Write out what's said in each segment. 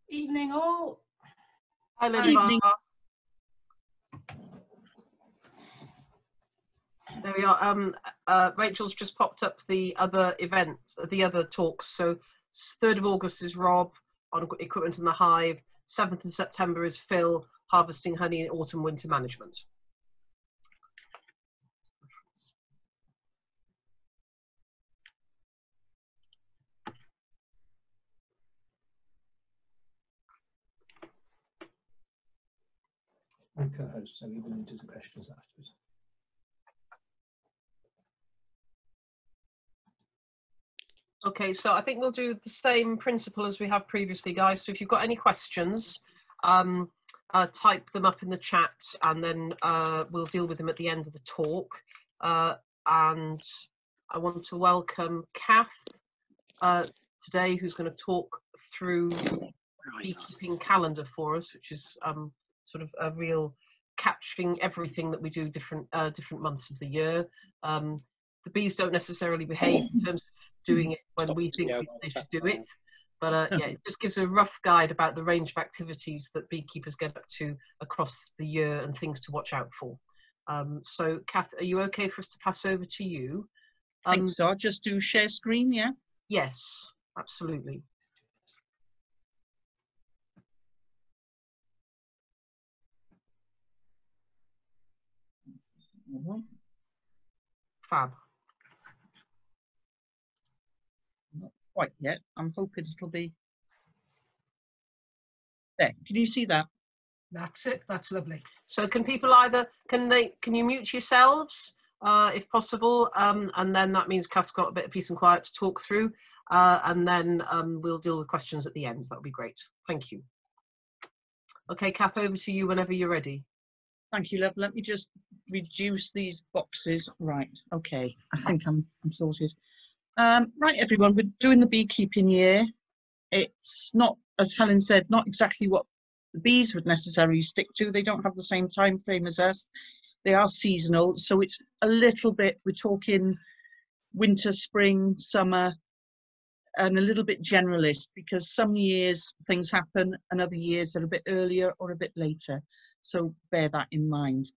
Evening all. Hi, Linda. Evening. There we are. Rachel's just popped up the other event, the other talks. So 3rd of August is Rob on equipment in the hive. 7th of September is Phil, harvesting honey in autumn winter management. I'm co-host, so we will do the questions afterwards. Okay, so I think we'll do the same principle as we have previously, guys. So if you've got any questions, type them up in the chat, and then we'll deal with them at the end of the talk. And I want to welcome Kath today, who's going to talk through beekeeping calendar for us, which is sort of a real catching everything that we do different months of the year. The bees don't necessarily behave in terms of doing it when we think they should do it, but yeah, it just gives a rough guide about the range of activities that beekeepers get up to across the year and things to watch out for. So Kath, are you okay for us to pass over to you? I think so. I'll just do share screen, yeah? Yes, absolutely. Fab. Not quite yet. I'm hoping it'll be there. Can you see that? That's it. That's lovely. So can people either, can you mute yourselves if possible, and then that means Kath's got a bit of peace and quiet to talk through, and then we'll deal with questions at the end. That would be great. Thank you. Okay, Kath, over to you whenever you're ready. Thank you, love. Let me just reduce these boxes. Right, okay. I think I'm sorted. Right, everyone, we're doing the beekeeping year. It's not, as Helen said, not exactly what the bees would necessarily stick to. They don't have the same time frame as us. They are seasonal, so it's a little bit, we're talking winter, spring, summer, and a little bit generalist, because some years things happen and other years they're a bit earlier or a bit later. So bear that in mind.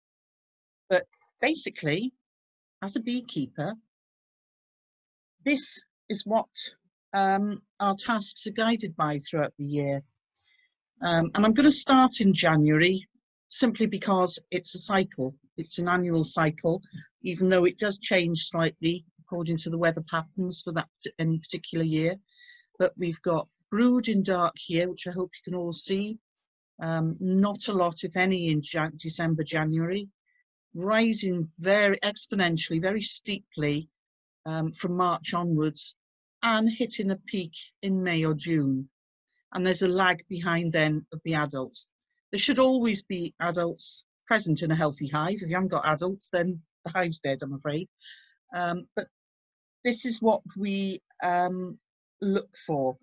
But basically, as a beekeeper, this is what our tasks are guided by throughout the year. And I'm going to start in January, simply because it's a cycle. It's an annual cycle, even though it does change slightly according to the weather patterns for that any particular year. But we've got brood in dark here, which I hope you can all see. Not a lot, if any, in December, January. Rising very exponentially, very steeply from March onwards, and hitting a peak in May or June. And there's a lag behind then of the adults. There should always be adults present in a healthy hive. If you haven't got adults, then the hive's dead, I'm afraid. But this is what we look for.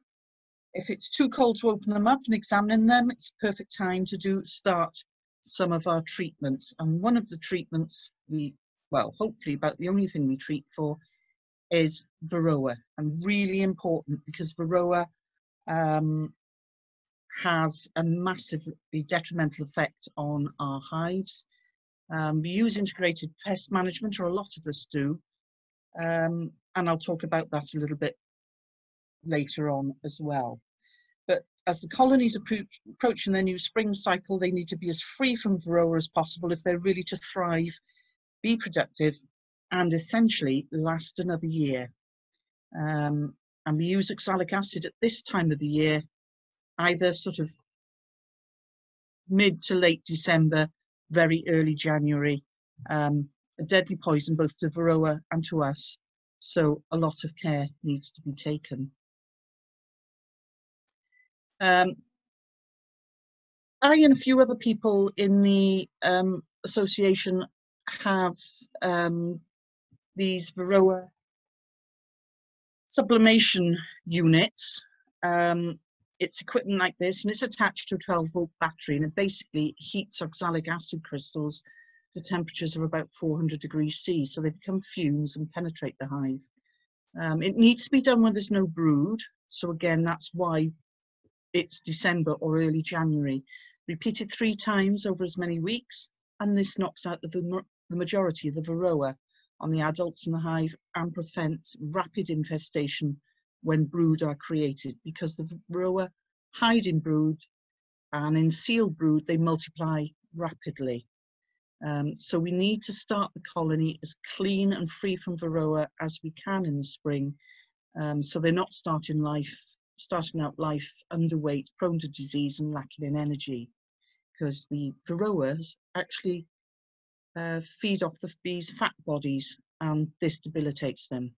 If it's too cold to open them up and examine them, it's the perfect time to start some of our treatments. And one of the treatments hopefully about the only thing we treat for is Varroa. And really important, because Varroa has a massively detrimental effect on our hives. We use integrated pest management, or a lot of us do, and I'll talk about that a little bit later on as well. But as the colonies approaching their new spring cycle, they need to be as free from Varroa as possible if they're really to thrive, be productive, and essentially last another year. And we use oxalic acid at this time of the year, either sort of mid to late December, very early January. A deadly poison both to Varroa and to us, so a lot of care needs to be taken. I and a few other people in the association have these Varroa sublimation units. It's equipment like this, and it's attached to a 12-volt battery, and it basically heats oxalic acid crystals to temperatures of about 400 degrees C, so they become fumes and penetrate the hive. It needs to be done when there's no brood, so again, that's why it's December or early January. Repeat it 3 times over as many weeks, and this knocks out the majority of the varroa on the adults in the hive and prevents rapid infestation when brood are created, because the varroa hide in brood, and in sealed brood they multiply rapidly. So we need to start the colony as clean and free from varroa as we can in the spring, so they're not starting out life underweight, prone to disease and lacking in energy, because the varroas actually feed off the bees' fat bodies, and this debilitates them.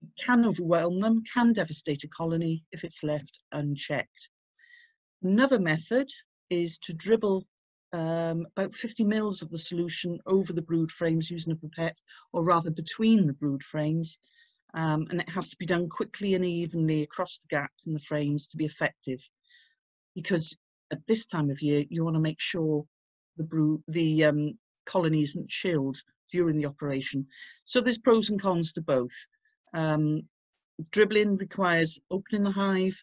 It can overwhelm them, can devastate a colony if it's left unchecked. Another method is to dribble about 50 mils of the solution over the brood frames using a pipette, or rather between the brood frames, and it has to be done quickly and evenly across the gap in the frames to be effective, because at this time of year you want to make sure the colony isn't chilled during the operation. So there's pros and cons to both. Dribbling requires opening the hive,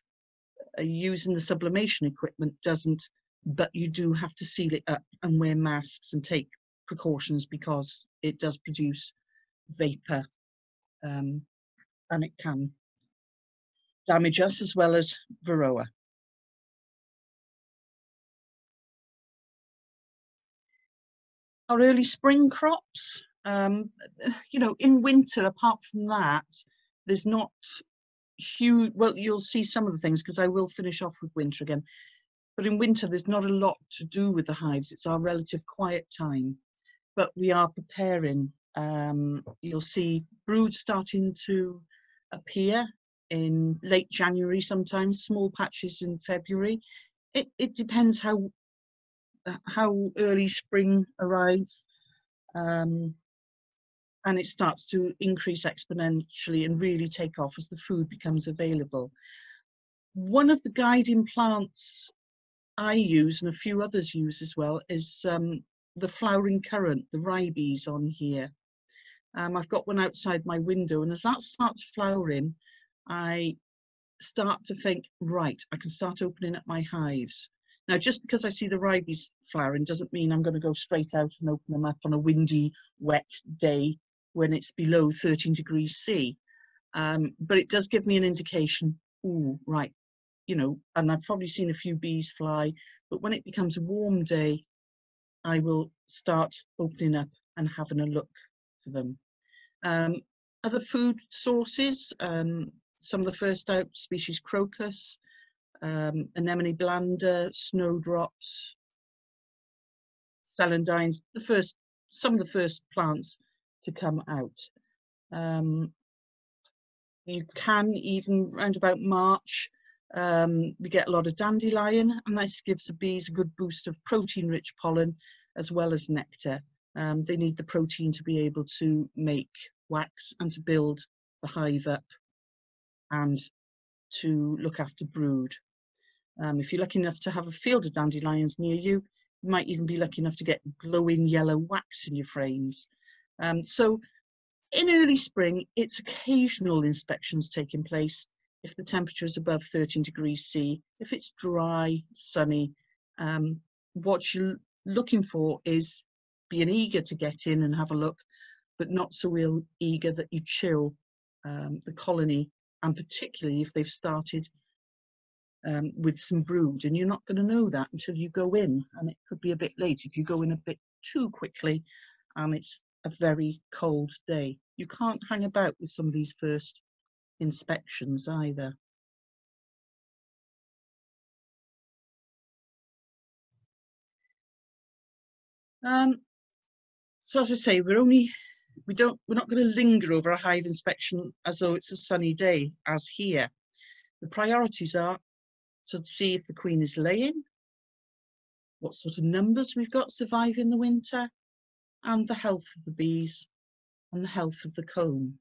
using the sublimation equipment doesn't, but you do have to seal it up and wear masks and take precautions, because it does produce vapor, and it can damage us as well as varroa. Our early spring crops, you know, in winter, apart from that, there's not huge, well, you'll see some of the things, because I will finish off with winter again, but in winter there's not a lot to do with the hives. It's our relative quiet time, but we are preparing. You'll see brood starting to appear in late January, sometimes small patches in February. It depends how early spring arrives, and it starts to increase exponentially and really take off as the food becomes available. One of the guiding plants I use, and a few others use as well, is the flowering currant, the ribes on here. I've got one outside my window, and as that starts flowering, I start to think, right, I can start opening up my hives. Now, just because I see the ribes flowering doesn't mean I'm going to go straight out and open them up on a windy, wet day when it's below 13 degrees C. But it does give me an indication, ooh, right, you know, and I've probably seen a few bees fly, but when it becomes a warm day, I will start opening up and having a look for them. Other food sources, some of the first out species, crocus, anemone blanda, snowdrops, celandines, some of the first plants to come out. You can even round about March, we get a lot of dandelion, and this gives the bees a good boost of protein-rich pollen as well as nectar. They need the protein to be able to make wax and to build the hive up and to look after brood. If you're lucky enough to have a field of dandelions near you, you might even be lucky enough to get glowing yellow wax in your frames. So in early spring, it's occasional inspections taking place if the temperature is above 13 degrees C. If it's dry, sunny, what you're looking for is being eager to get in and have a look, but not so real eager that you chill the colony, and particularly if they've started with some brood, and you're not going to know that until you go in, and it could be a bit late if you go in a bit too quickly and it's a very cold day. You can't hang about with some of these first inspections either. So as I say, we're not going to linger over a hive inspection as though it's a sunny day as here. The priorities are to see if the queen is laying, what sort of numbers we've got surviving the winter, and the health of the bees and the health of the comb.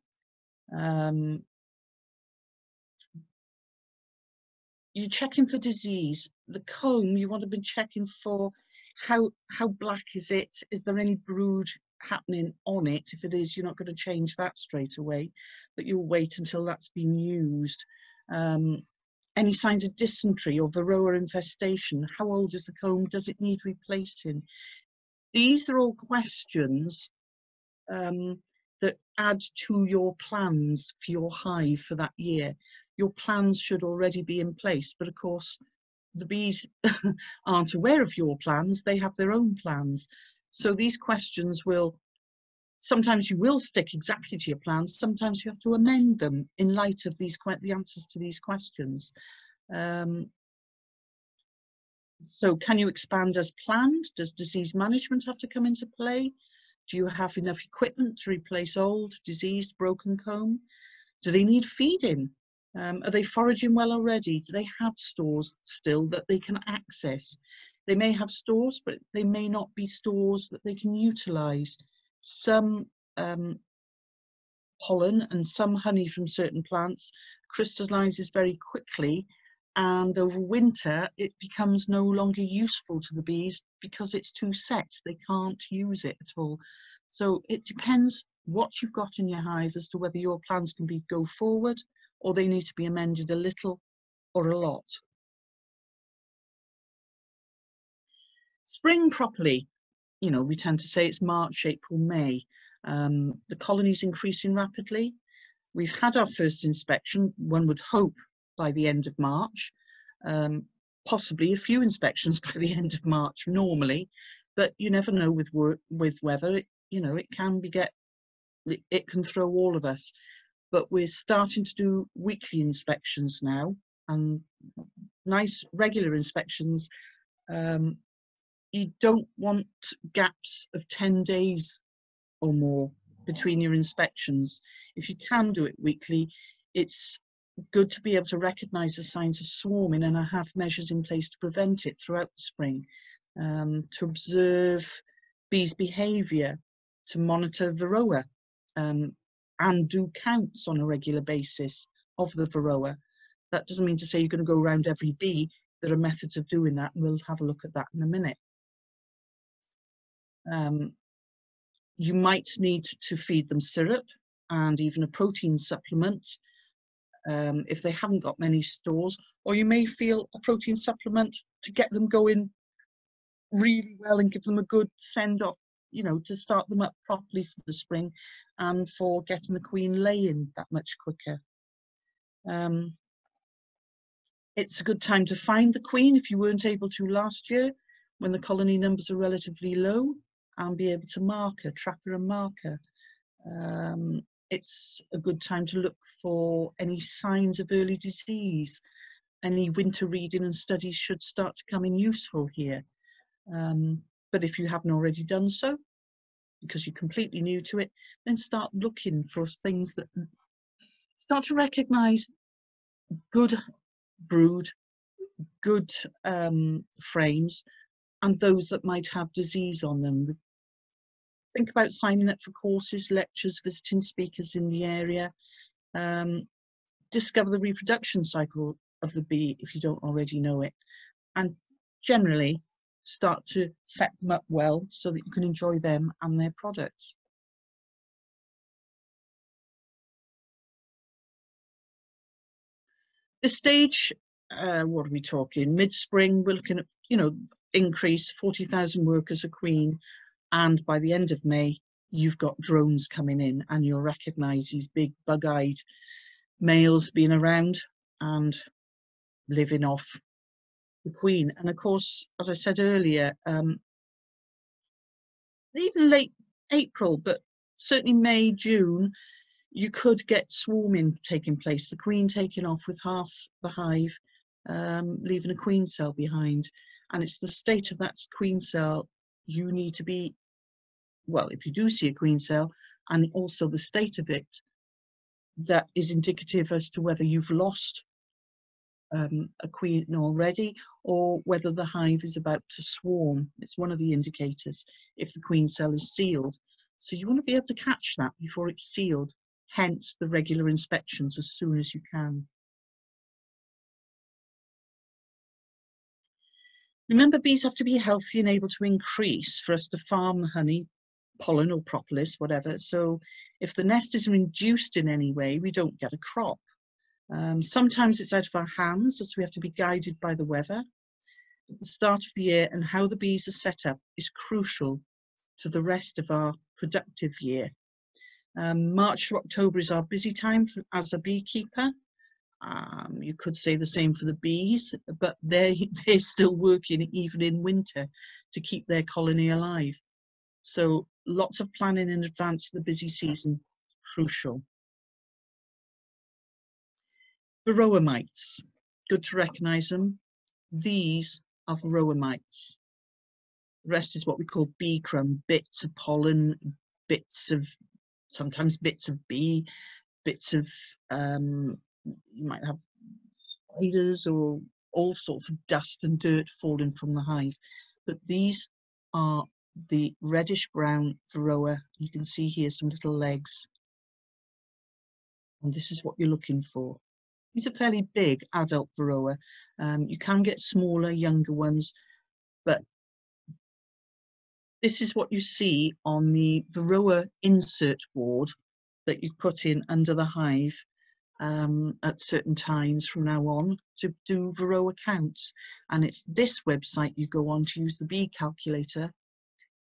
You're checking for disease. The comb, you want to be checking for how black is it? Is there any brood happening on it? If it is, you're not going to change that straight away, but you'll wait until that's been used. Any signs of dysentery or varroa infestation? How old is the comb? Does it need replacing? These are all questions that add to your plans for your hive for that year. Your plans should already be in place, but of course the bees aren't aware of your plans. They have their own plans. So these questions will, sometimes you will stick exactly to your plans, sometimes you have to amend them in light of these the answers to these questions. So can you expand as planned? Does disease management have to come into play? Do you have enough equipment to replace old, diseased, broken comb? Do they need feeding? Are they foraging well already? Do they have stores still that they can access? They may have stores, but they may not be stores that they can utilise. Some pollen and some honey from certain plants crystallises very quickly, and over winter it becomes no longer useful to the bees because it's too set. They can't use it at all. So it depends what you've got in your hive as to whether your plans can go forward or they need to be amended a little or a lot. Spring properly, you know, we tend to say it's March, April, May. The colony's increasing rapidly. We've had our first inspection, one would hope by the end of March, possibly a few inspections by the end of March normally, but you never know with weather. You know, it can throw all of us. But we're starting to do weekly inspections now, and nice regular inspections. You don't want gaps of 10 days or more between your inspections. If you can do it weekly, it's good to be able to recognise the signs of swarming and have measures in place to prevent it throughout the spring, to observe bees' behaviour, to monitor varroa, and do counts on a regular basis of the varroa. That doesn't mean to say you're going to go around every bee. There are methods of doing that, and we'll have a look at that in a minute. You might need to feed them syrup and even a protein supplement if they haven't got many stores, or you may feel a protein supplement to get them going really well and give them a good send off, you know, to start them up properly for the spring and for getting the queen laying that much quicker. It's a good time to find the queen if you weren't able to last year when the colony numbers are relatively low, and be able to mark her, trap her and mark her. It's a good time to look for any signs of early disease. Any winter reading and studies should start to come in useful here. But if you haven't already done so, because you're completely new to it, then start looking for things that start to recognise good brood, good frames, and those that might have disease on them. Think about signing up for courses, lectures, visiting speakers in the area. Discover the reproduction cycle of the bee if you don't already know it, and generally start to set them up well so that you can enjoy them and their products. This stage, what are we talking? Mid-spring, we're looking at, you know, increase 40,000 workers a queen, and by the end of May, you've got drones coming in, and you'll recognise these big bug-eyed males being around and living off the queen. And of course, as I said earlier, even late April, but certainly May, June, you could get swarming taking place, the queen taking off with half the hive, leaving a queen cell behind. And it's the state of that queen cell you need to be, well, if you do see a queen cell, and also the state of it, that is indicative as to whether you've lost a queen already, or whether the hive is about to swarm. It's one of the indicators if the queen cell is sealed. So you want to be able to catch that before it's sealed, hence the regular inspections as soon as you can. Remember, bees have to be healthy and able to increase for us to farm the honey, pollen or propolis, whatever. So if the nest is reduced in any way, we don't get a crop. Sometimes it's out of our hands as we have to be guided by the weather. At the start of the year and how the bees are set up is crucial to the rest of our productive year. March to October is our busy time as a beekeeper. You could say the same for the bees, but they're still working even in winter to keep their colony alive. So lots of planning in advance of the busy season, crucial. Varroa mites, good to recognise them. These are varroa mites. The rest is what we call bee crumb, bits of pollen, sometimes bits of bee, bits of, you might have spiders or all sorts of dust and dirt falling from the hive. But these are the reddish brown varroa. You can see here some little legs. And this is what you're looking for. These are fairly big adult varroa. You can get smaller, younger ones, but this is what you see on the varroa insert board that you put in under the hive at certain times from now on to do varroa counts. And it's this website you go on to use the bee calculator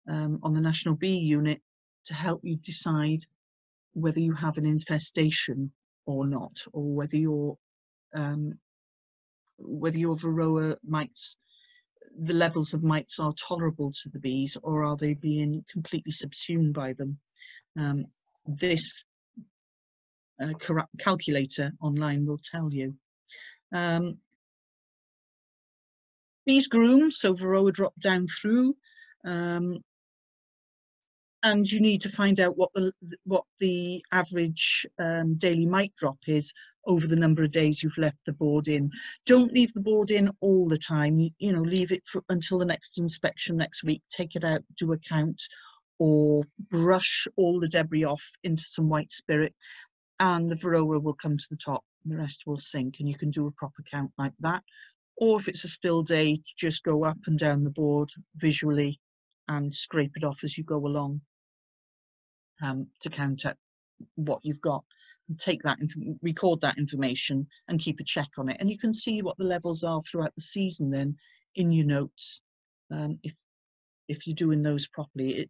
on the National Bee Unit to help you decide whether you have an infestation or not, or whether your varroa mites, the levels of mites are tolerable to the bees, or are they being completely subsumed by them. This calculator online will tell you. Bees groom, so varroa drop down through, and you need to find out what the average daily mite drop is over the number of days you've left the board in. Don't leave the board in all the time. You know, leave it until the next inspection next week. Take it out, do a count, or brush all the debris off into some white spirit, and the varroa will come to the top and the rest will sink, and you can do a proper count like that. Or if it's a still day, just go up and down the board visually and scrape it off as you go along to count up what you've got. And take that, record that information and keep a check on it. And you can see what the levels are throughout the season then in your notes, if you're doing those properly.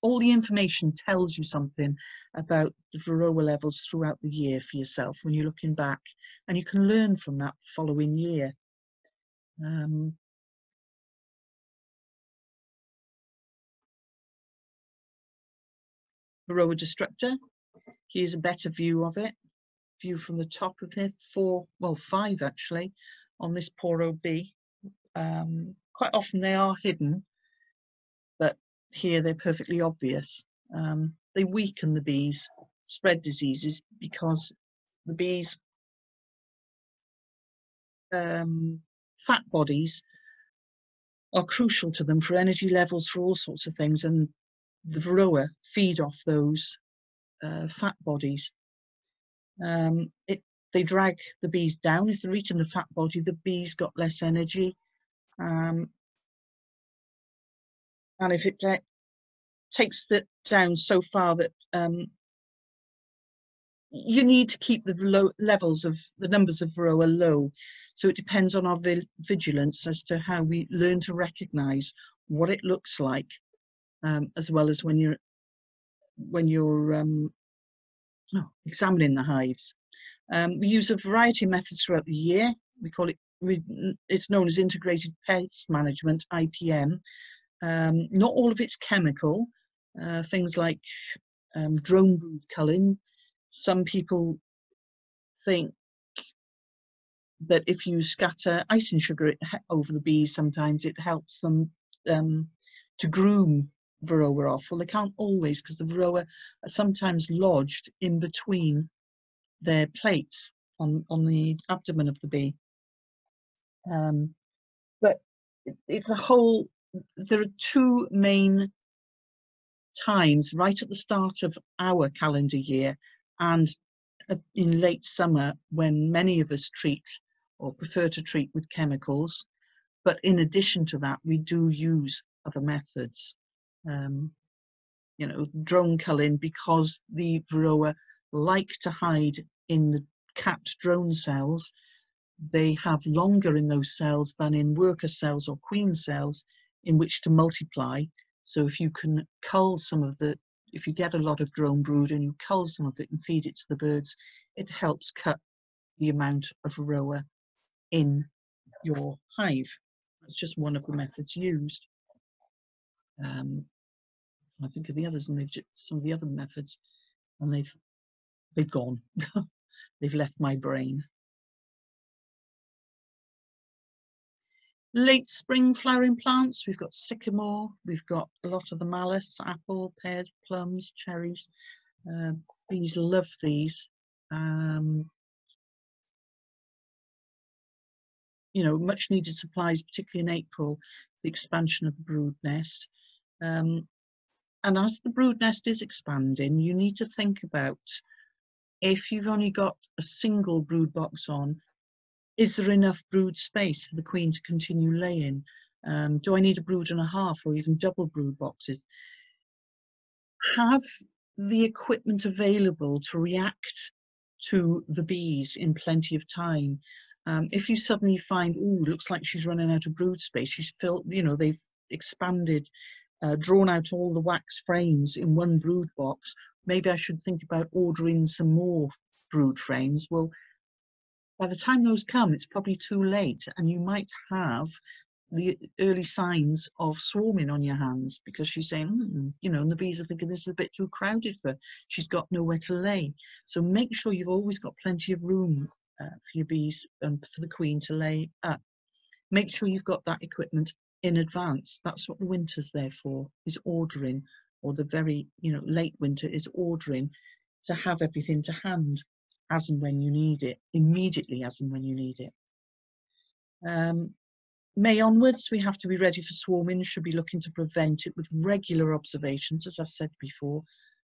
All the information tells you something about the varroa levels throughout the year for yourself when you're looking back, and you can learn from that following year. Varroa destructor, here's a better view of it. View from the top of it, 5 actually, on this poor old bee. Quite often they are hidden, but here they're perfectly obvious. They weaken the bees, spread diseases, because the bees' fat bodies are crucial to them for energy levels, for all sorts of things, and the varroa feed off those fat bodies. They drag the bees down. If they're eating the fat body, the bees got less energy. And if it takes that down so far that you need to keep the levels of the numbers of varroa low. So it depends on our vigilance as to how we learn to recognise what it looks like, as well as when you're examining the hives. We use a variety of methods throughout the year. We call it, it's known as Integrated Pest Management, IPM. Not all of it's chemical. Things like drone brood culling. Some people think that if you scatter icing sugar over the bees, sometimes it helps them to groom varroa off. Well, they can't always, because the varroa are sometimes lodged in between their plates on the abdomen of the bee. But it's a whole, there are two main times right at the start of our calendar year and in late summer when many of us treat or prefer to treat with chemicals. But in addition to that, we do use other methods. Drone culling, because the varroa like to hide in the capped drone cells, they have longer in those cells than in worker cells or queen cells in which to multiply. So if you can cull some of the, if you get a lot of drone brood and you cull some of it and feed it to the birds, it helps cut the amount of varroa in your hive. That's just one of the methods used. I think of the others, and some of the other methods, and they've gone. They've left my brain. Late spring flowering plants, we've got sycamore, we've got a lot of the malus, apple, pears, plums, cherries. Bees love these. You know, much needed supplies, particularly in April, the expansion of the brood nest. And as the brood nest is expanding, you need to think about, if you've only got a single brood box on, is there enough brood space for the queen to continue laying? Do I need a brood and a half or even double brood boxes? Have the equipment available to react to the bees in plenty of time. If you suddenly find, oh, looks like she's running out of brood space, she's filled, you know, they've expanded, drawn out all the wax frames in one brood box, maybe I should think about ordering some more brood frames. Well, by the time those come, it's probably too late, and you might have the early signs of swarming on your hands, because she's saying, you know, and the bees are thinking this is a bit too crowded for her. She's got nowhere to lay. So make sure you've always got plenty of room for your bees and for the queen to lay up. Make sure you've got that equipment in advance. That's what the winter's there for, is ordering, or the very, you know, late winter is ordering, to have everything to hand as and when you need it, immediately as and when you need it. May onwards, we have to be ready for swarming, should be looking to prevent it with regular observations, as I've said before,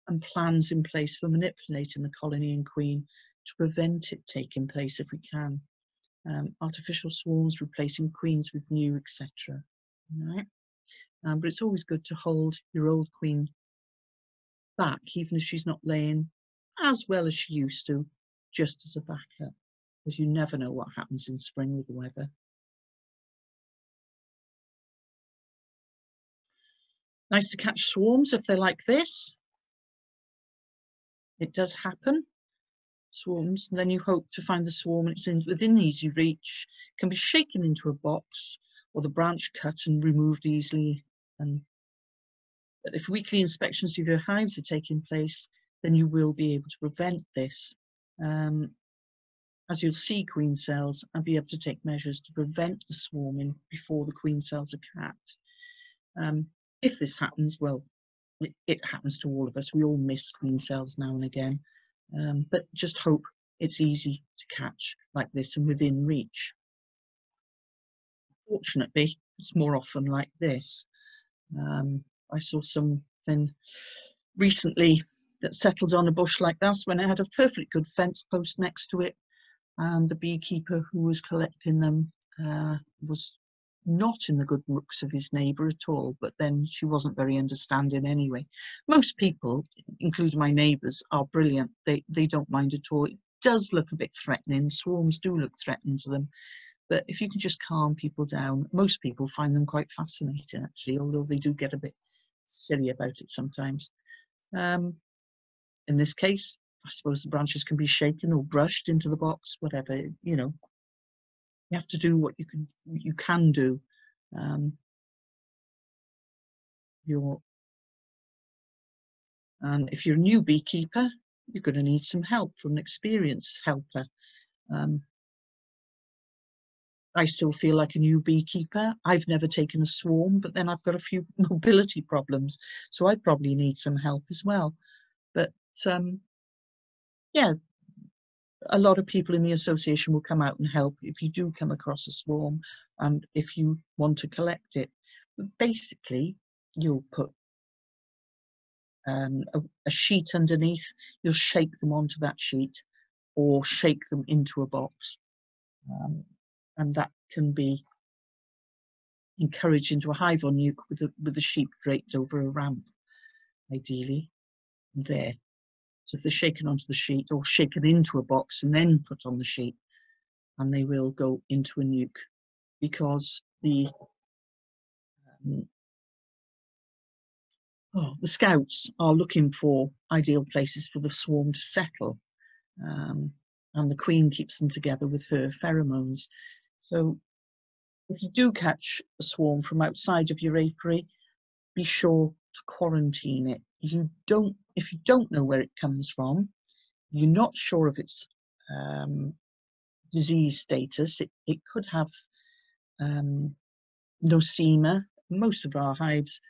and plans in place for manipulating the colony and queen to prevent it taking place if we can. Artificial swarms, replacing queens with new, etc. Right? But it's always good to hold your old queen back, even if she's not laying as well as she used to, just as a backup, because you never know what happens in spring with the weather. Nice to catch swarms if they're like this. It does happen. Swarms, and then you hope to find the swarm and it's within easy reach, can be shaken into a box or the branch cut and removed easily. But if weekly inspections of your hives are taking place, then you will be able to prevent this. As you'll see queen cells, and be able to take measures to prevent the swarming before the queen cells are capped. If this happens, well, it happens to all of us. We all miss queen cells now and again. But just hope it's easy to catch like this and within reach. Fortunately, it's more often like this. I saw something recently that settled on a bush like this when it had a perfectly good fence post next to it, and the beekeeper who was collecting them was not in the good books of his neighbour at all, but then she wasn't very understanding anyway. Most people, including my neighbours, are brilliant. They don't mind at all. It does look a bit threatening. Swarms do look threatening to them. But if you can just calm people down, most people find them quite fascinating, actually, although they do get a bit silly about it sometimes. In this case, I suppose the branches can be shaken or brushed into the box, whatever, you know. You have to do what you can do. And if you're a new beekeeper, you're going to need some help from an experienced helper. I still feel like a new beekeeper. I've never taken a swarm, but then I've got a few mobility problems, so I probably need some help as well. But yeah, a lot of people in the association will come out and help if you do come across a swarm and if you want to collect it. But basically, you'll put a sheet underneath, you'll shake them onto that sheet or shake them into a box. And that can be encouraged into a hive on you with the sheep draped over a ramp, ideally. There. So if they're shaken onto the sheet or shaken into a box and then put on the sheet, and they will go into a nuke, because the scouts are looking for ideal places for the swarm to settle, and the queen keeps them together with her pheromones. So if you do catch a swarm from outside of your apiary, be sure to quarantine it. If you don't know where it comes from, you're not sure of its disease status, it could have nosema. Most of our hives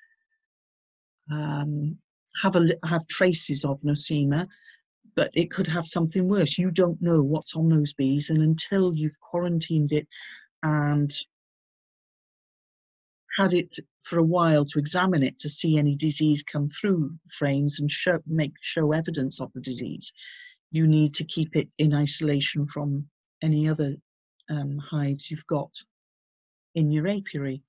have traces of nosema, but it could have something worse. You don't know what's on those bees, and until you've quarantined it and had it for a while to examine it to see any disease come through frames and show evidence of the disease, you need to keep it in isolation from any other hives you've got in your apiary.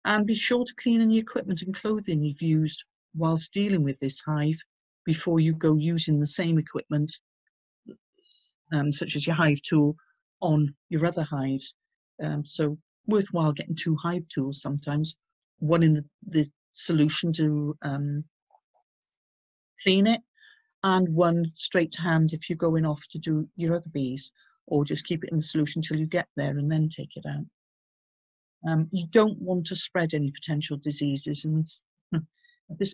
And be sure to clean any equipment and clothing you've used whilst dealing with this hive before you go using the same equipment, such as your hive tool, on your other hives. So worthwhile getting 2 hive tools sometimes, one in the solution to clean it, and one straight to hand if you're going off to do your other bees, or just keep it in the solution till you get there and then take it out. You don't want to spread any potential diseases, and at this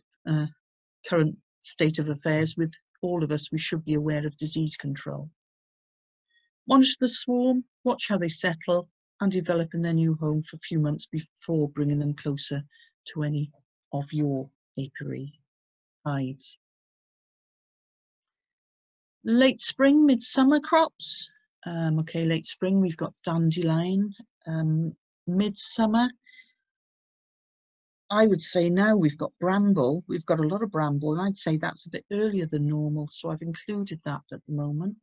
current state of affairs with all of us, we should be aware of disease control. Monitor the swarm, watch how they settle and develop in their new home for a few months before bringing them closer to any of your apiary hives. Late spring, midsummer crops. Okay, late spring, we've got dandelion. Midsummer, I would say now we've got bramble. We've got a lot of bramble, and I'd say that's a bit earlier than normal, so I've included that at the moment.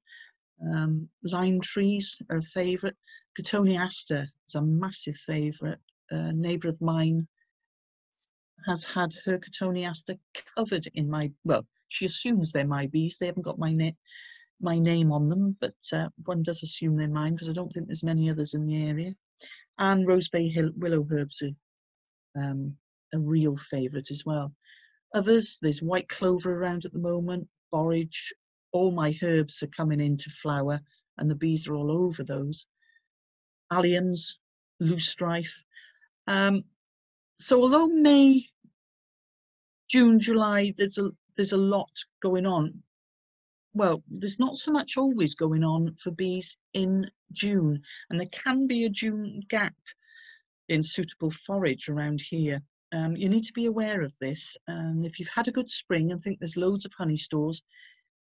Lime trees are a favourite. Cotoneaster is a massive favourite. A neighbour of mine has had her Cotoneaster covered in my, well, she assumes they're my bees. They haven't got my name on them, but one does assume they're mine because I don't think there's many others in the area. And rosebay willow herbs are a real favourite as well. Others, there's white clover around at the moment, borage. All my herbs are coming into flower and the bees are all over those. Alliums, loosestrife. So although May, June, July, there's a lot going on. Well, there's not so much always going on for bees in June, and there can be a June gap in suitable forage around here. You need to be aware of this, and if you've had a good spring and think there's loads of honey stores,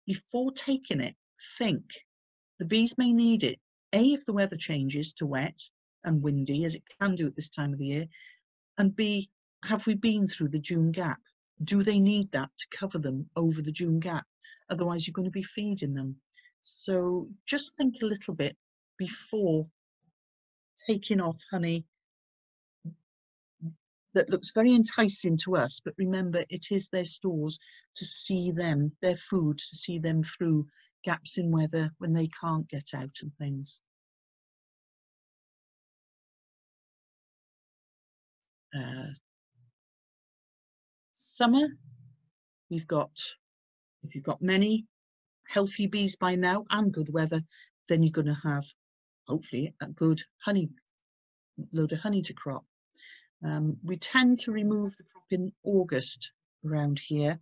before taking it, think the bees may need it. A, if the weather changes to wet and windy, as it can do at this time of the year, and B, have we been through the June gap? Do they need that to cover them over the June gap? Otherwise, you're going to be feeding them. So just think a little bit before taking off honey that looks very enticing to us, but remember, it is their stores to see them, their food, to see them through gaps in weather when they can't get out and things. Summer, we've got, if you've got many healthy bees by now and good weather, then you're going to have, hopefully, a good honey, load of honey to crop. We tend to remove the crop in August around here,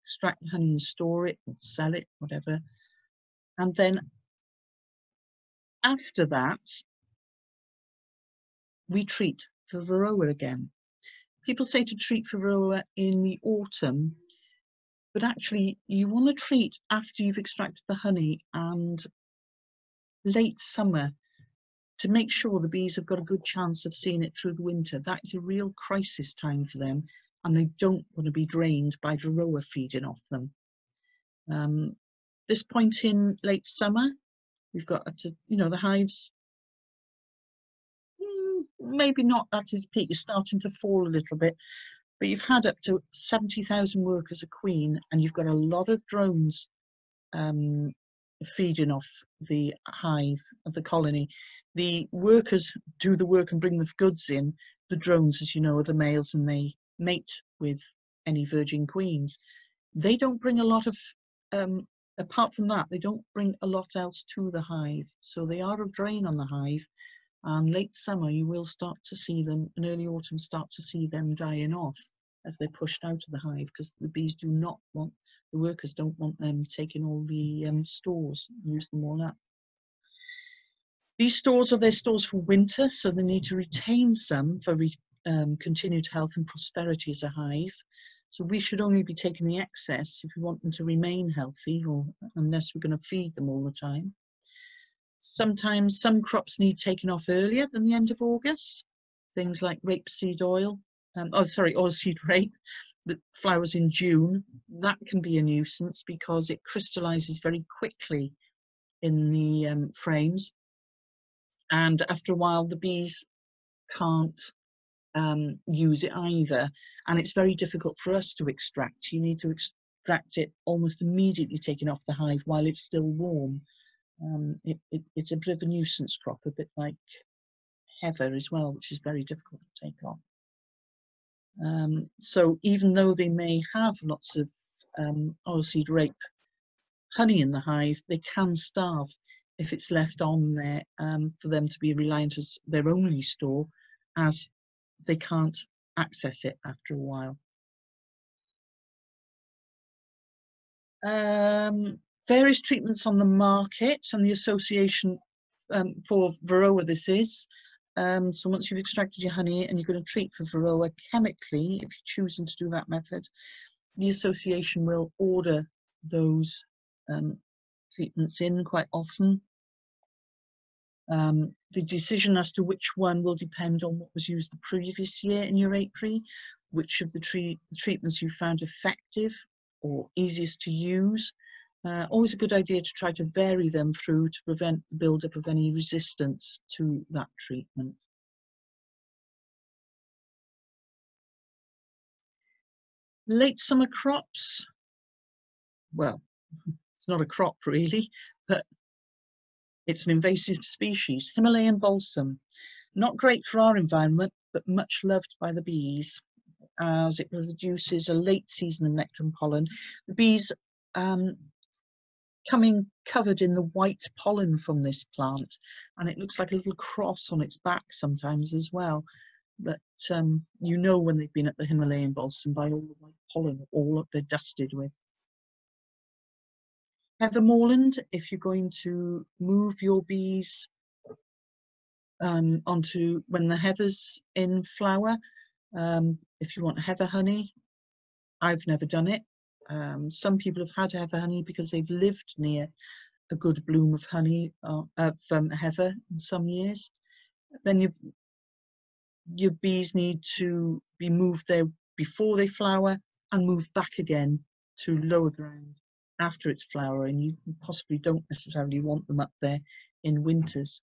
extract the honey and store it, or sell it, whatever. And then after that, we treat for varroa again. People say to treat for varroa in the autumn, but actually you want to treat after you've extracted the honey and late summer to make sure the bees have got a good chance of seeing it through the winter. That is a real crisis time for them, and they don't want to be drained by varroa feeding off them. This point in late summer, we've got up to, the hives, maybe not at its peak, it's starting to fall a little bit, But you've had up to 70,000 workers a queen, and you've got a lot of drones feeding off the hive of the colony. The workers do the work and bring the goods in. The drones, as you know, are the males, and they mate with any virgin queens. They don't bring a lot of, apart from that, they don't bring a lot else to the hive. So they are a drain on the hive. And late summer, you will start to see them, in early autumn, start to see them dying off as they're pushed out of the hive, because the bees do not want, the workers don't want them taking all the stores, use them all up. These stores are their stores for winter, so they need to retain some for continued health and prosperity as a hive. So we should only be taking the excess if we want them to remain healthy, or unless we're going to feed them all the time. Sometimes some crops need taken off earlier than the end of August. Things like rapeseed oil, oilseed rape that flowers in June. That can be a nuisance because it crystallizes very quickly in the frames. And after a while, the bees can't use it either. And it's very difficult for us to extract. You need to extract it almost immediately taken off the hive while it's still warm. It's a bit of a nuisance crop, a bit like heather as well, which is very difficult to take off. So even though they may have lots of oilseed rape honey in the hive, they can starve if it's left on there for them to be reliant as their only store, as they can't access it after a while. Various treatments on the market and the association for Varroa this is. So once you've extracted your honey and you're going to treat for Varroa chemically, if you're choosing to do that method, the association will order those treatments in quite often. The decision as to which one will depend on what was used the previous year in your apiary, which of the treatments you found effective or easiest to use. Always a good idea to try to vary them through to prevent the buildup of any resistance to that treatment. Late summer crops. Well, it's not a crop really, but it's an invasive species, Himalayan balsam. Not great for our environment, but much loved by the bees, as it produces a late season of nectar and pollen. The bees coming covered in the white pollen from this plant, and it looks like a little cross on its back sometimes as well. But you know when they've been at the Himalayan balsam by all the white pollen, all that they're dusted with. Heather moorland, if you're going to move your bees onto when the heather's in flower, if you want heather honey, I've never done it. Some people have had heather honey because they've lived near a good bloom of honey from heather in some years. Then your bees need to be moved there before they flower and moved back again to lower ground after it's flowering. You possibly don't necessarily want them up there in winters.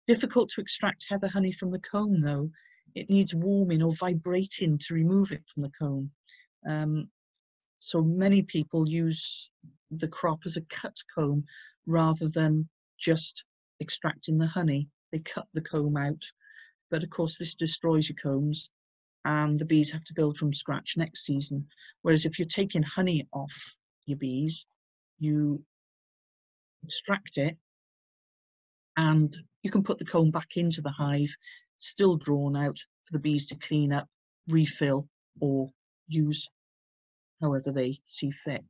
Difficult to extract heather honey from the comb though. It needs warming or vibrating to remove it from the comb. So many people use the crop as a cut comb rather than just extracting the honey. They cut the comb out, but of course this destroys your combs and the bees have to build from scratch next season. Whereas if you're taking honey off your bees, you extract it and you can put the comb back into the hive, still drawn out for the bees to clean up, refill, or use however they see fit.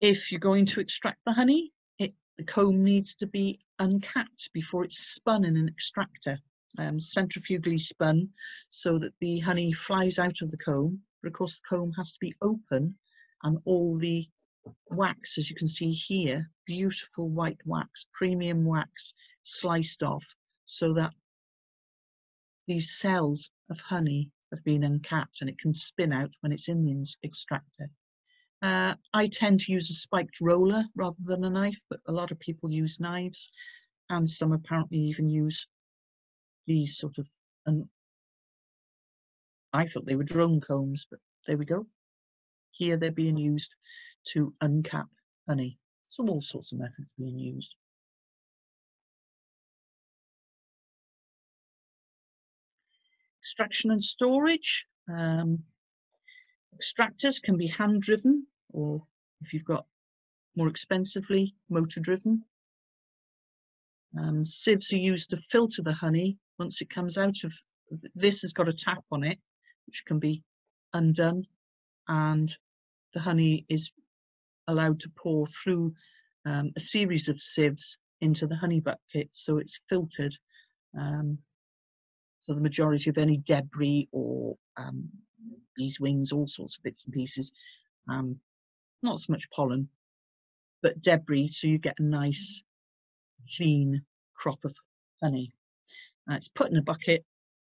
If you're going to extract the honey, the comb needs to be uncapped before it's spun in an extractor, centrifugally spun so that the honey flies out of the comb. But of course the comb has to be open and all the wax, as you can see here, beautiful white wax, premium wax, sliced off so that these cells of honey have been uncapped and it can spin out when it's in the extractor. I tend to use a spiked roller rather than a knife, but a lot of people use knives and some apparently even use these sort of I thought they were drone combs, but there we go. Here they're being used to uncap honey. So all sorts of methods being used. Extraction and storage. Extractors can be hand driven, or if you've got more expensively, motor driven. Sieves are used to filter the honey once it comes out of, this has got a tap on it, which can be undone, and the honey is allowed to pour through a series of sieves into the honey bucket, so it's filtered. So the majority of any debris or bees' wings, all sorts of bits and pieces, not so much pollen, but debris, so you get a nice clean crop of honey. It's put in a bucket,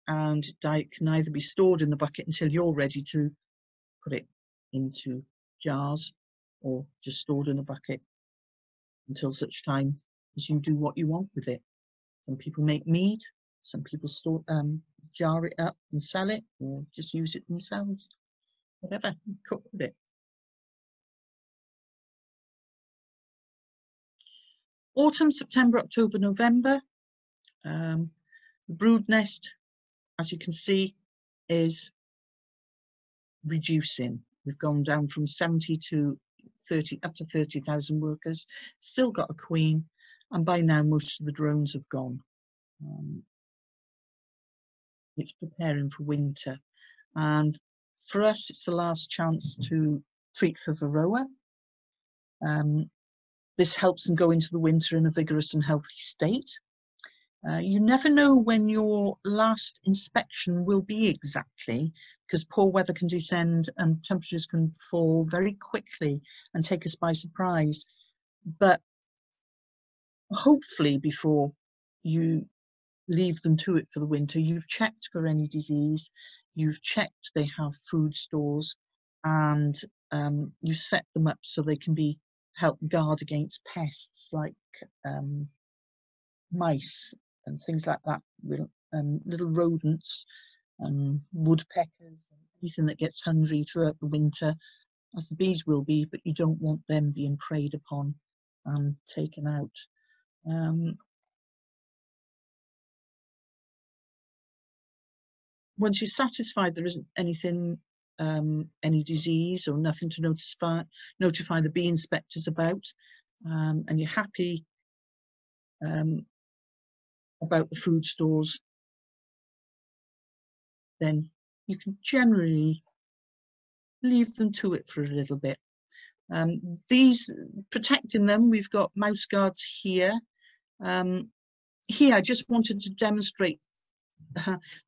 and it can either be stored in the bucket until you're ready to put it into jars, or just stored in a bucket until such time as you do what you want with it. Some people make mead, some people store jar it up and sell it, or just use it themselves. Whatever, cook with it. Autumn, September, October, November. The brood nest, as you can see, is reducing. We've gone down from 70 to 30, up to 30,000 workers. Still got a queen, and by now most of the drones have gone. It's preparing for winter, and for us it's the last chance to treat for varroa. This helps them go into the winter in a vigorous and healthy state. You never know when your last inspection will be exactly, because poor weather can descend and temperatures can fall very quickly and take us by surprise. But hopefully before you leave them to it for the winter, you've checked for any disease, you've checked they have food stores, and you set them up so they can be help guard against pests like mice and things like that, little rodents and woodpeckers, anything that gets hungry throughout the winter, as the bees will be, but you don't want them being preyed upon and taken out. Once you're satisfied there isn't anything, any disease or nothing to notify the bee inspectors about, and you're happy about the food stores, then you can generally leave them to it for a little bit. These, protecting them, we've got mouse guards here. Here I just wanted to demonstrate,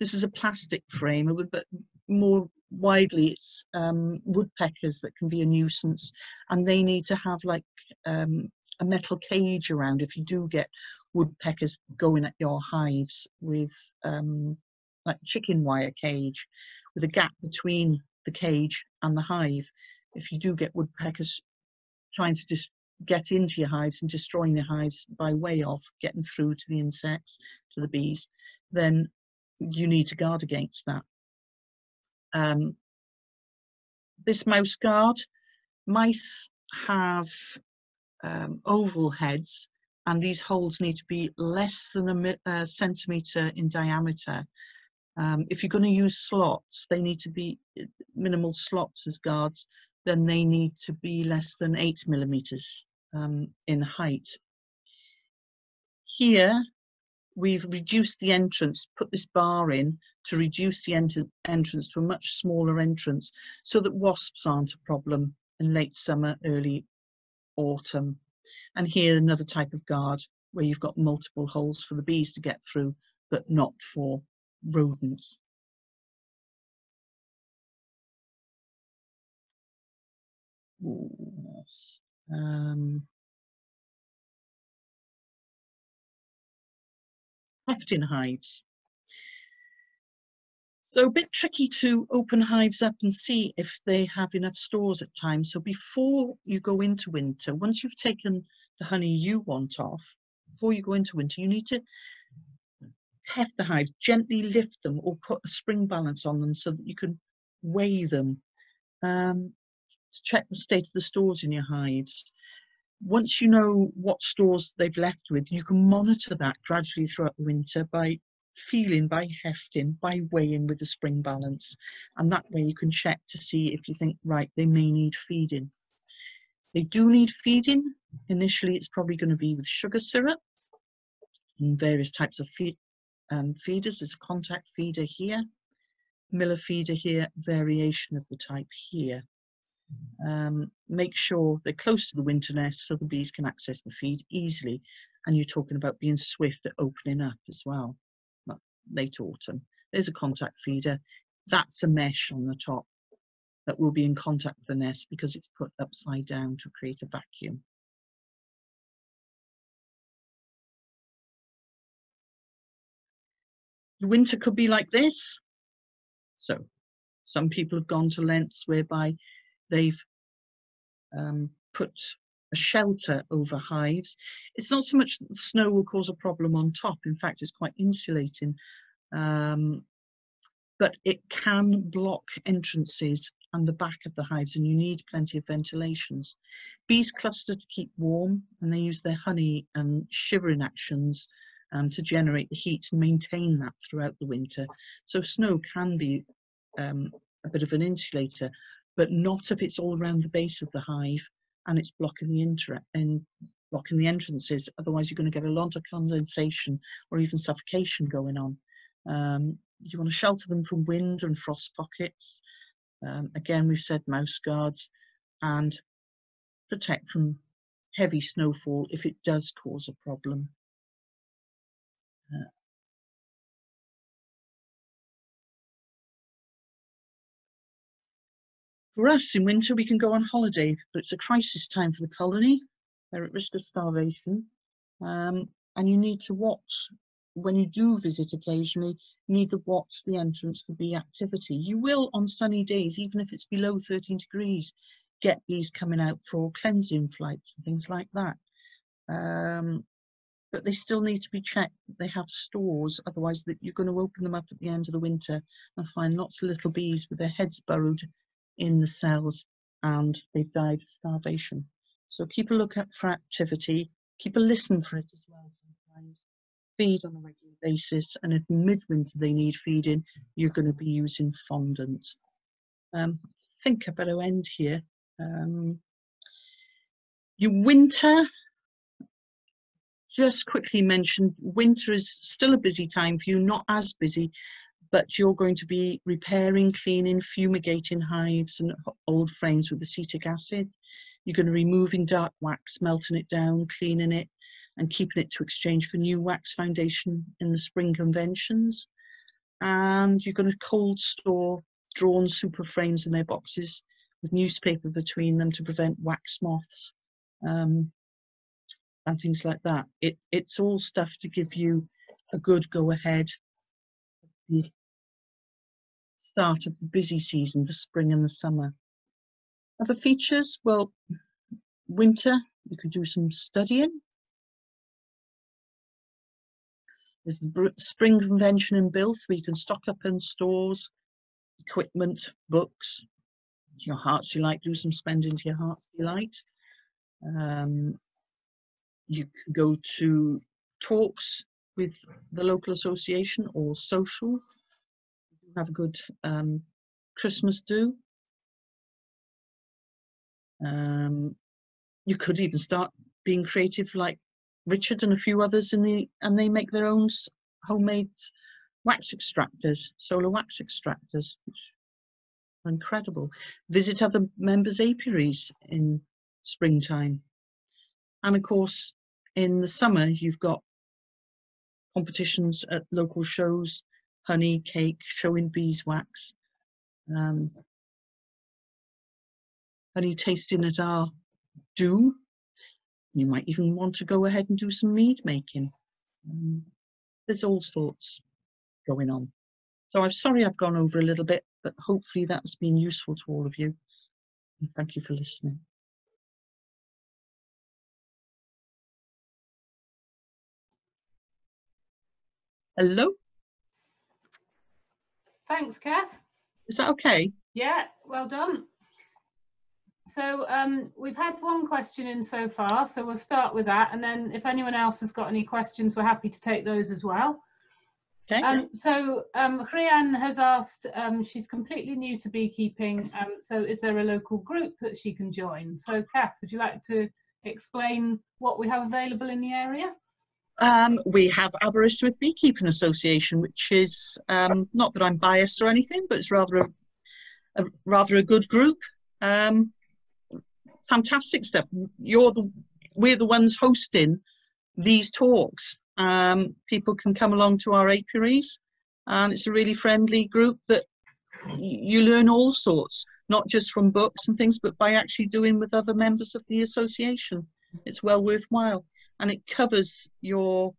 this is a plastic frame, but more widely it's woodpeckers that can be a nuisance, and they need to have like a metal cage around if you do get woodpeckers going at your hives, with like chicken wire cage with a gap between the cage and the hive. If you do get woodpeckers trying to just get into your hives and destroying your hives by way of getting through to the insects, to the bees, then you need to guard against that. This mouse guard, mice have oval heads, and these holes need to be less than a centimetre in diameter. If you're going to use slots, they need to be minimal slots as guards, then they need to be less than 8 millimetres in height. Here we've reduced the entrance, put this bar in to reduce the entrance to a much smaller entrance, so that wasps aren't a problem in late summer, early autumn. And here another type of guard where you've got multiple holes for the bees to get through, but not for rodents. Yes. Hefting hives. So a bit tricky to open hives up and see if they have enough stores at times. So before you go into winter, once you've taken the honey you want off, before you go into winter, you need to heft the hives, gently lift them or put a spring balance on them so that you can weigh them. To check the state of the stores in your hives. Once you know what stores they've left with, you can monitor that gradually throughout the winter by feeling, by hefting, by weighing with the spring balance. And that way you can check to see if you think, right, they may need feeding. They do need feeding. Initially, it's probably going to be with sugar syrup and various types of feeders. There's a contact feeder here, Miller feeder here, variation of the type here. Make sure they're close to the winter nest so the bees can access the feed easily. And you're talking about being swift at opening up as well. Late autumn. There's a contact feeder. That's a mesh on the top that will be in contact with the nest because it's put upside down to create a vacuum. The winter could be like this. So some people have gone to lengths whereby they've put a shelter over hives. It's not so much that the snow will cause a problem on top. In fact, it's quite insulating. But it can block entrances and the back of the hives, and you need plenty of ventilations. Bees cluster to keep warm, and they use their honey and shivering actions to generate the heat and maintain that throughout the winter. So snow can be a bit of an insulator, but not if it's all around the base of the hive and it's blocking the entrances. Otherwise, you're going to get a lot of condensation or even suffocation going on. You want to shelter them from wind and frost pockets. Again, we've said mouse guards, and protect from heavy snowfall if it does cause a problem. For us in winter, we can go on holiday, but it's a crisis time for the colony. They're at risk of starvation. And you need to watch. When you do visit occasionally, you need to watch the entrance for bee activity. You will, on sunny days, even if it's below 13 degrees, get bees coming out for cleansing flights and things like that. But they still need to be checked that they have stores, otherwise that you're going to open them up at the end of the winter and find lots of little bees with their heads burrowed in the cells and they've died of starvation. So keep a look out for activity, keep a listen for it as well sometimes. Feed on a regular basis, and if midwinter they need feeding, you're going to be using fondant. I think I better end here. Your winter, just quickly mentioned, winter is still a busy time for you, not as busy, but you're going to be repairing, cleaning, fumigating hives and old frames with acetic acid. You're going to be removing dark wax, melting it down, cleaning it, and keeping it to exchange for new wax foundation in the spring conventions. And you're going to cold store drawn super frames in their boxes with newspaper between them to prevent wax moths and things like that. It's all stuff to give you a good go ahead at the start of the busy season, the spring and the summer. Other features, well, winter, you could do some studying. There's the spring convention in Bilth where you can stock up in stores, equipment, books, to your heart's delight, do some spending to your heart's delight. You can go to talks with the local association or socials. Have a good Christmas do. You could even start being creative like Richard and a few others and they make their own homemade wax extractors, solar wax extractors, which are incredible. Visit other members' apiaries in springtime. And of course, in the summer, you've got competitions at local shows, honey, cake, showing beeswax, honey tasting at our do. You might even want to go ahead and do some mead making. There's all sorts going on. So I'm sorry I've gone over a little bit, but hopefully that's been useful to all of you. And thank you for listening. Hello? Thanks, Kath. Is that okay? Yeah, well done. So we've had one question in so far, so we'll start with that, and then if anyone else has got any questions, we're happy to take those as well. Okay. Rhiannon has asked, she's completely new to beekeeping, so is there a local group that she can join? So Kath, would you like to explain what we have available in the area? We have Aberystwyth Beekeeping Association, which is not that I'm biased or anything, but it's rather a good group. Fantastic stuff. We're the ones hosting these talks. People can come along to our apiaries, and it's a really friendly group that you learn all sorts, not just from books and things, but by actually doing with other members of the association. It's well worthwhile, and it covers your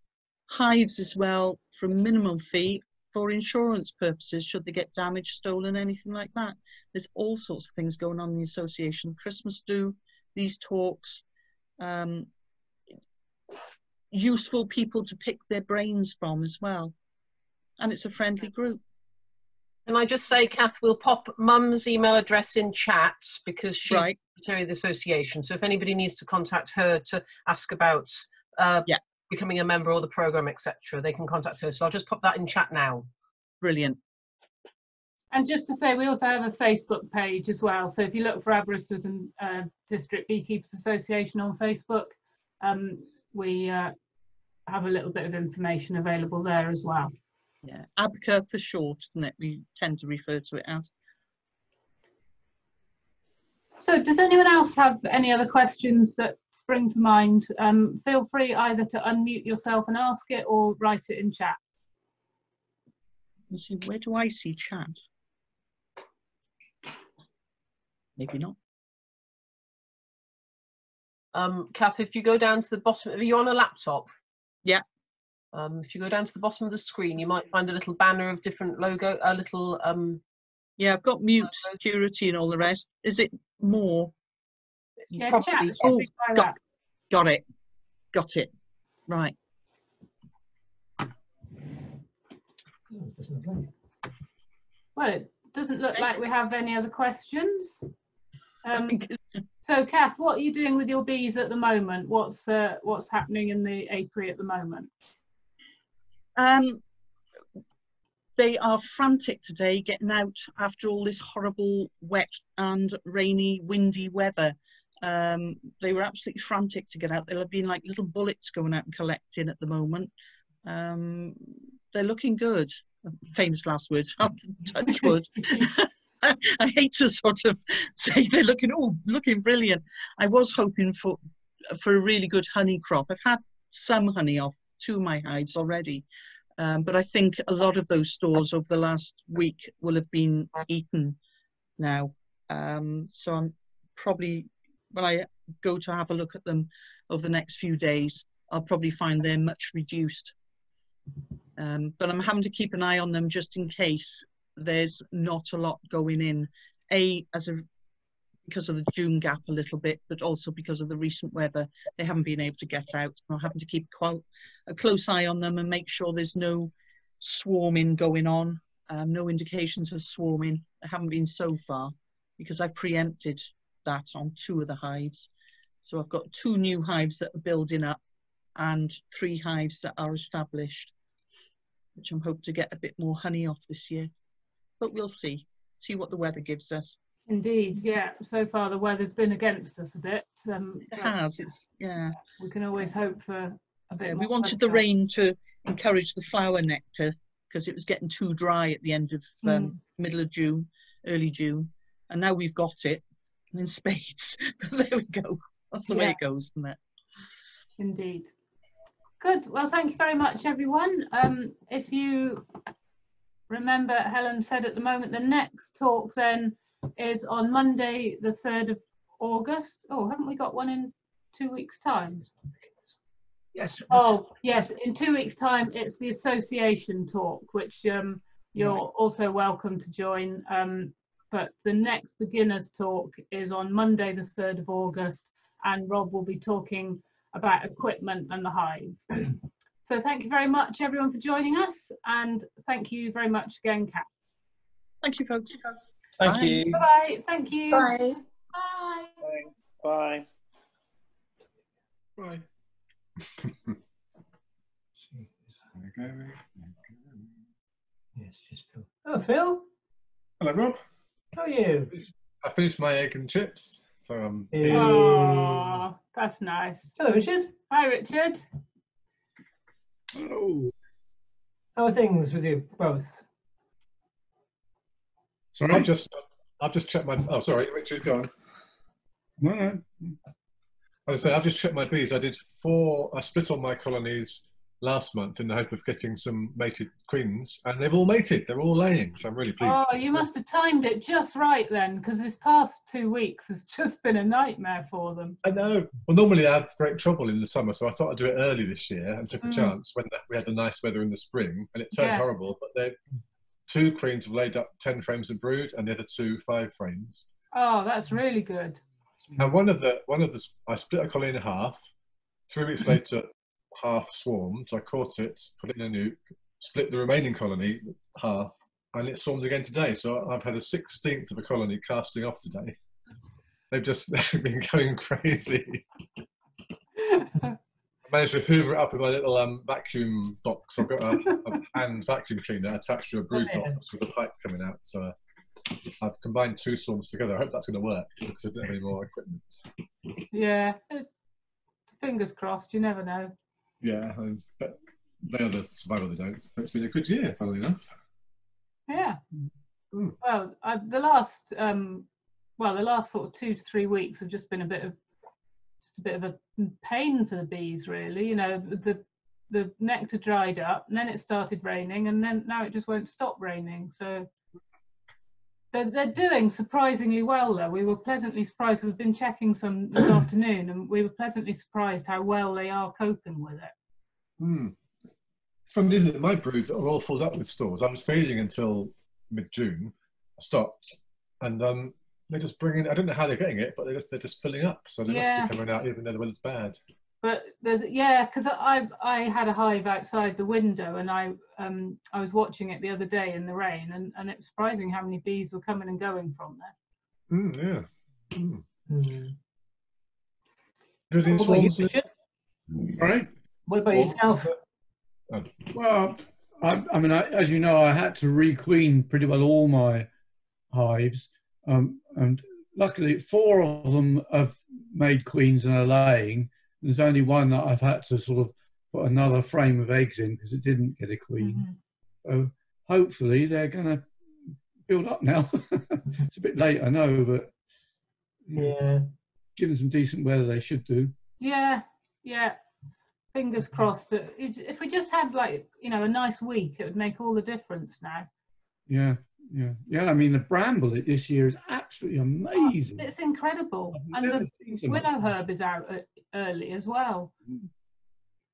hives as well for a minimum fee for insurance purposes should they get damaged, stolen, anything like that. There's all sorts of things going on in the association. Christmas do, these talks, useful people to pick their brains from as well. And it's a friendly group. Can I just say, Kath, we'll pop Mum's email address in chat because she's Right. secretary of the association. So if anybody needs to contact her to ask about becoming a member or the programme, etc., they can contact her. So I'll just pop that in chat now. Brilliant. And just to say, we also have a Facebook page as well. So if you look for Aberystwyth and District Beekeepers Association on Facebook, we have a little bit of information available there as well. Yeah, ABCA for short, isn't it? We tend to refer to it as. So does anyone else have any other questions that spring to mind? Feel free either to unmute yourself and ask it or write it in chat. Let's see, where do I see chat? Maybe not. Kath, if you go down to the bottom, are you on a laptop? Yeah. If you go down to the bottom of the screen, you might find a little banner of different logo, a little... Yeah, I've got mute, security and all the rest. Is it more? Yeah, probably. chat. Oh, got it. Got it. Right. Oh, it doesn't look like it. Well, it doesn't look like we have any other questions. I think So Kath, what are you doing with your bees at the moment? What's happening in the apiary at the moment? they are frantic today getting out after all this horrible wet and rainy, windy weather. They were absolutely frantic to get out. There have been like little bullets going out and collecting at the moment. They're looking good. Famous last words, touch wood. I hate to sort of say they're looking brilliant. I was hoping for a really good honey crop. I've had some honey off 2 of my hives already, but I think a lot of those stores over the last week will have been eaten now. So I'm probably, when I go to have a look at them over the next few days, I'll probably find they're much reduced. But I'm having to keep an eye on them just in case there's not a lot going in, because of the June gap a little bit, but also because of the recent weather. They haven't been able to get out. So I'm having to keep quite a close eye on them and make sure there's no swarming going on, no indications of swarming. There haven't been so far because I've preempted that on 2 of the hives. So I've got 2 new hives that are building up and 3 hives that are established, which I'm hoping to get a bit more honey off this year. But we'll see what the weather gives us. Indeed, yeah. So far the weather's been against us a bit. It has, yeah. We can always hope for a bit more. We wanted the rain to encourage the flower nectar because it was getting too dry at the end of middle of June, early June. And now we've got it in spades. There we go. That's the way it goes, isn't it? Indeed. Good. Well, thank you very much, everyone. If you remember, Helen said at the moment, the next talk then is on Monday, the 3rd of August. Oh, haven't we got one in 2 weeks' time? Yes. Oh, yes. In 2 weeks' time, it's the association talk, which you're also welcome to join. But the next beginners talk is on Monday, the 3rd of August, and Rob will be talking about equipment and the hive. So thank you very much, everyone, for joining us, and thank you very much again, Kat. Thank you, folks. Thank Bye. you. Bye-bye. Thank you. Bye. Bye. Bye. Bye. Yes, just Phil. Oh, Phil, Hello, Rob. how are you? I finished my egg and chips, so I'm Hey. Oh, that's nice. Hello, Richard. Hi, Richard. Oh, How are things with you both? sorry. I've just checked my. Oh, sorry, Richard, go on. No. As I say, I've just checked my bees. I did 4. I split all my colonies last month in the hope of getting some mated queens, and they've all mated. They're all laying, so I'm really pleased. Oh, you must have timed it just right then, because this past 2 weeks has just been a nightmare for them. I know. Well, normally I have great trouble in the summer, so I thought I'd do it early this year and took a chance when we had the nice weather in the spring, and it turned Yeah. horrible. But 2 queens have laid up 10 frames of brood, and the other 2 5 frames. Oh, that's really good. And I split a colony in half. 3 weeks later, half swarmed. I caught it, put it in a nuke, split the remaining colony half, and it swarmed again today. So I've had a 16th of a colony casting off today. They've just been going crazy. I managed to hoover it up in my little vacuum box. I've got a hand vacuum cleaner attached to a brood box with a pipe coming out. So I've combined 2 swarms together. I hope that's going to work because I don't have any more equipment. Yeah. Fingers crossed, you never know. Yeah, but they are the survival they don't. It's been a good year, funnily enough. Yeah. Mm. Well, the last sort of 2 to 3 weeks have just been a bit of a pain for the bees, really. You know, the nectar dried up, and then it started raining, and then now it just won't stop raining. So they're doing surprisingly well, though. We were pleasantly surprised. We've been checking some this afternoon, and we were pleasantly surprised how well they are coping with it. Mm. It's funny, isn't it? My broods are all filled up with stores. I was feeding until mid-June. I stopped, and they're just bringing. I don't know how they're getting it, but they're just filling up. So they must be coming out, even though the weather's bad. But because I had a hive outside the window, and I was watching it the other day in the rain, and it's surprising how many bees were coming and going from there. Yeah. Mm. Mm. Good in What about you, swarms. Richard? Right. What about yourself? Well, I mean, as you know, I had to requeen pretty well all my hives, and luckily 4 of them have made queens and are laying. There's only 1 that I've had to sort of put another frame of eggs in because it didn't get a queen. So hopefully they're going to build up now. It's a bit late, I know, but Yeah. given some decent weather, they should do. Yeah. Fingers crossed that if we just had, like, you know, a nice week, it would make all the difference now. Yeah. I mean, the bramble this year is absolutely amazing. It's incredible, and the willow herb is out early as well.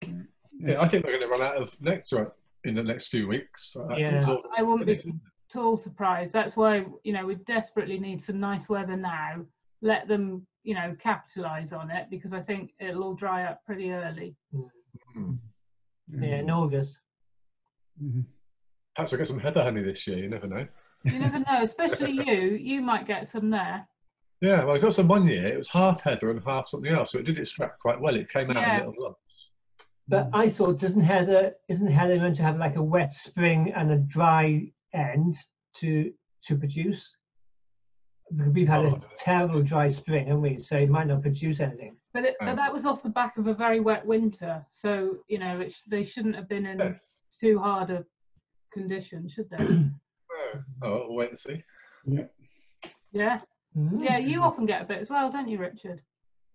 Yeah, I think we're going to run out of nectar in the next few weeks. Yeah. I wouldn't be at all surprised. That's why, you know, we desperately need some nice weather now. Let them, you know, capitalise on it, because I think it'll all dry up pretty early. Mm. Yeah, in August. Mhm. Perhaps we'll get some heather honey this year. You never know. You never know, especially you might get some there. Yeah, well, I got some one year. It was half heather and half something else, so it did extract quite well. It came out in little lumps. But I thought, isn't heather meant to have like a wet spring and a dry end to produce? Because we've had a terrible dry spring, haven't we? So it might not produce anything. But that was off the back of a very wet winter, so, you know, they shouldn't have been in too hard a condition, should they? Oh, we'll wait and see. Yeah. Mm. Yeah, you often get a bit as well, don't you, Richard?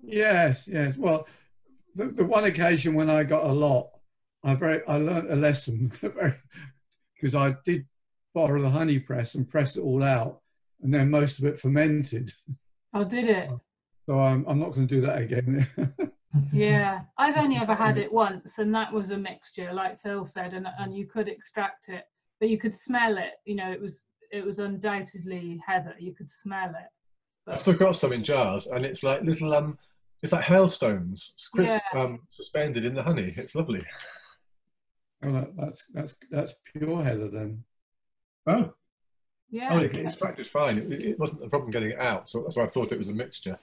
Yes. Well, the one occasion when I got a lot, I learnt a lesson because I did borrow the honey press and press it all out, and then most of it fermented. Oh, did it? So I'm not going to do that again. Yeah, I've only ever had it once, and that was a mixture, like Phil said, and you could extract it, but you could smell it. You know, it was undoubtedly heather. You could smell it. But I've still got some in jars, and it's like little it's like hailstones suspended in the honey. It's lovely. Oh, that's pure heather then. Oh, Yeah. Oh, it extracted fine. It wasn't a problem getting it out, so that's why I thought it was a mixture.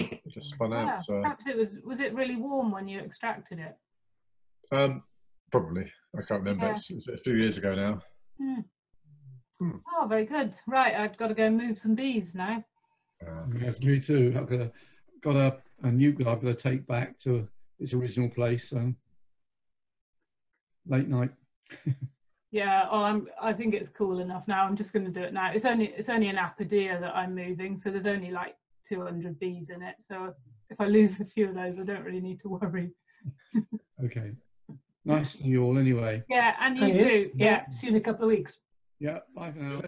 It just spun Yeah, out. So. perhaps it was it really warm when you extracted it? Probably. I can't remember. Yeah. It's been a few years ago now. Oh, very good. Right, I've got to go move some bees now. Yes, me too. I've got a new guy I've got to take back to its original place. So late night. Yeah, I think it's cool enough now. I'm just going to do it now. It's only an apodea that I'm moving, so there's only like 200 bees in it. So if I lose a few of those, I don't really need to worry. Okay. Nice to see you all anyway. Yeah, and you too. Yeah, See you in a couple of weeks. Yeah, bye for now.